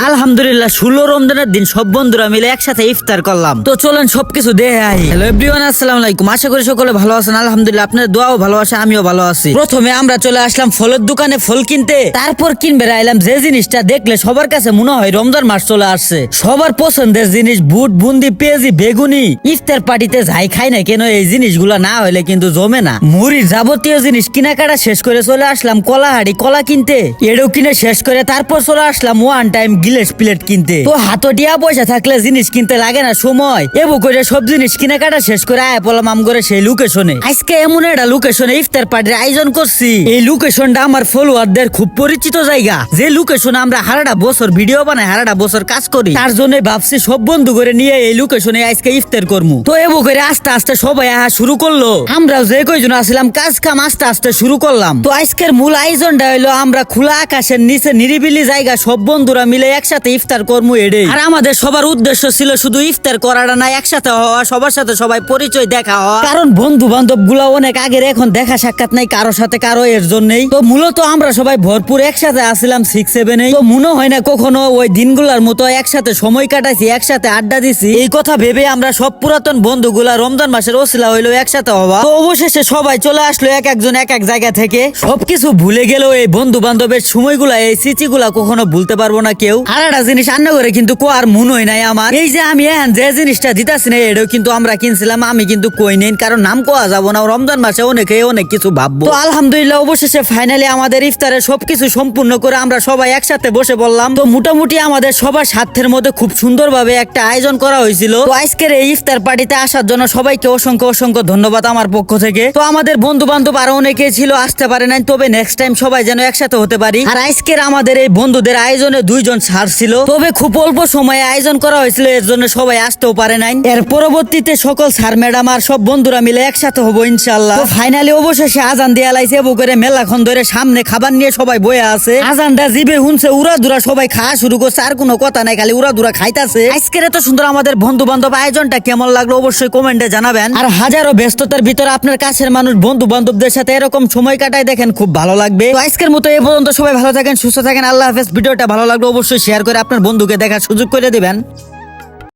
আলহামদুলিল্লাহ 16 রমজানের দিন সব বন্ধুরা মিলে একসাথে ইফতার করলাম। তো চলেন সবকিছু দেখে আই। হ্যালো এভরিওয়ান, আসসালামু আলাইকুম। আশা করি সকলে ভালো আছেন। আলহামদুলিল্লাহ আপনাদের দোয়াও ভালোবাসা, আমিও ভালো আছি। প্রথমে আমরা চলে আসলাম ফলের দোকানে ফল কিনতে, তারপর কিনবে আইলাম যে জিনিসটা দেখলে সবার কাছে মনে হয় রমজান মাস চলে আসছে। সবার পছন্দের জিনিস বুট, বুন্দি, পেঁয়াজি, বেগুনি। ইফতার পার্টিতে যাই খাই না কেন এই জিনিসগুলো না হলে কিন্তু জমে না। মুড়ির যাবতীয় জিনিস কেনাকাটা শেষ করে চলে আসলাম কলাহাড়ি কলা কিনতে। এটাও কিনে শেষ করে তারপর চলে আসলাম ওয়ান টাইম গিলেস প্লেট কিনতে। তো হাতটিয়া পয়সা থাকলে জিনিস কিনতে লাগে না সময়। এবো করে সব জিনিস কেনাকাটা শেষ করে আয় পলাম আম করে সেই লোকেশনে। আজকে এমন একটা লোকেশনে ইফতার পার্টির আয়োজন করছি। এই লোকেশনটা আমার ফলোয়ারদের খুব পরিচিত জায়গা, যে লোকেশনে আমরা হারাটা বছর ভিডিও বানাই, হারাটা বছর কাজ করি। তার জন্য ভাবছি সব বন্ধু করে নিয়ে এই লোকেশনে আজকে ইফতার করবো। তো এবো করে আস্তে আস্তে সবাই আহা শুরু করলো। আমরাও যে কয়জন আসলাম কাজ কাম আস্তে আস্তে শুরু করলাম। তো আজকের মূল আয়োজনটা হইলো আমরা খোলা আকাশের নিচে নিরিবিলি জায়গা সব বন্ধুরা মিলে একসাথে ইফতার করবো এটাই। আর আমাদের সবার উদ্দেশ্য ছিল শুধু ইফতার করাটা না, একসাথে হওয়া, সবার সাথে সবাই পরিচয় দেখা হওয়া। কারণ বন্ধু বান্ধব গুলা অনেক আগের, এখন দেখা সাক্ষাৎ নাই কারোর সাথে কারো, এর জন্যই। তো মূলত আমরা সবাই ভরপুর একসাথে আসছিলাম 6-7-এ। তো মনে হয় না কখনো ওই দিনগুলার মতো একসাথে সময় কাটাইছি, একসাথে আড্ডা দিছি। এই কথা ভেবে আমরা সব পুরাতন বন্ধুগুলা রমজান মাসের ওসিলা হইলো একসাথে হওয়া। তো অবশেষে সবাই চলে আসলো এক একজন এক এক জায়গা থেকে। সবকিছু ভুলে গেলেও এই বন্ধু বান্ধবের সময়গুলা, এই স্মৃতিগুলা কখনো ভুলতে পারবো না কেউ। আর একটা জিনিস রান্না করে কিন্তু কোয়ার মনই নাই আমার। এই যে আমি এখন যে জিনিসটা দিতাছি না, এটাও কিন্তু আমরা কিনছিলাম, আমি কিন্তু কই নেই, কারণ নাম কোয়া যাবো না। রমজান মাসে অনেকে অনেক কিছু ভাববো। তো আলহামদুলিল্লাহ অবশেষে ফাইনালি আমাদের ইফতারে সবকিছু সম্পূর্ণ করে আমরা সবাই একসাথে বসে বললাম। তো মোটামুটি আমাদের সবার স্বার্থের মধ্যে খুব সুন্দরভাবে একটা আয়োজন করা হয়েছিল। তো আজকের এই ইফতার পার্টিতে আসার জন্য সবাইকে অসংখ্য অসংখ্য ধন্যবাদ আমার পক্ষ থেকে। তো আমাদের বন্ধু বান্ধব আরো অনেকে ছিল, আসতে পারে নাই, তবে নেক্সট টাইম সবাই যেন একসাথে হতে পারি। আর আজকের আমাদের এই বন্ধুদের আয়োজনে 2 জন স্যার ছিল, তবে খুব অল্প সময়ে আয়োজন করা হয়েছিল, এর জন্য সবাই আসতেও পারে নাই। এর পরবর্তীতে সকল স্যার ম্যাডাম আর সব বন্ধুরা মিলে একসাথে হবো ইনশাল্লাহ। তো ফাইনালি অবশেষে আজান দিয়ে লাইছে, বুকেরে মেলাক্ষণ ধরে সামনে খাবার নিয়ে সবাই বয়ে আছে। আজানটা জিবে হুনছে, উড়াদুরা সবাই খাওয়া শুরু করছে, আর কোনো কথা নাই, খালি উড়াদুরা খাইতাছে। আজকের এত সুন্দর আমাদের বন্ধু বান্ধব আয়োজনটা কেমন লাগলো অবশ্যই কমেন্টে জানাবেন। আর হাজারো ব্যস্ততার ভিতরে আপনার কাছের মানুষ বন্ধু বান্ধবদের সাথে এরকম সময় কাটায় দেখেন, খুব ভালো লাগবে। তো আজকের মতো এই পর্যন্ত, সবাই ভালো থাকেন, সুস্থ থাকেন, আল্লাহ হাফেজ। ভিডিওটা ভালো লাগলো অবশ্যই শেয়ার করে আপনার বন্ধুকে দেখার সুযোগ করে দিবেন।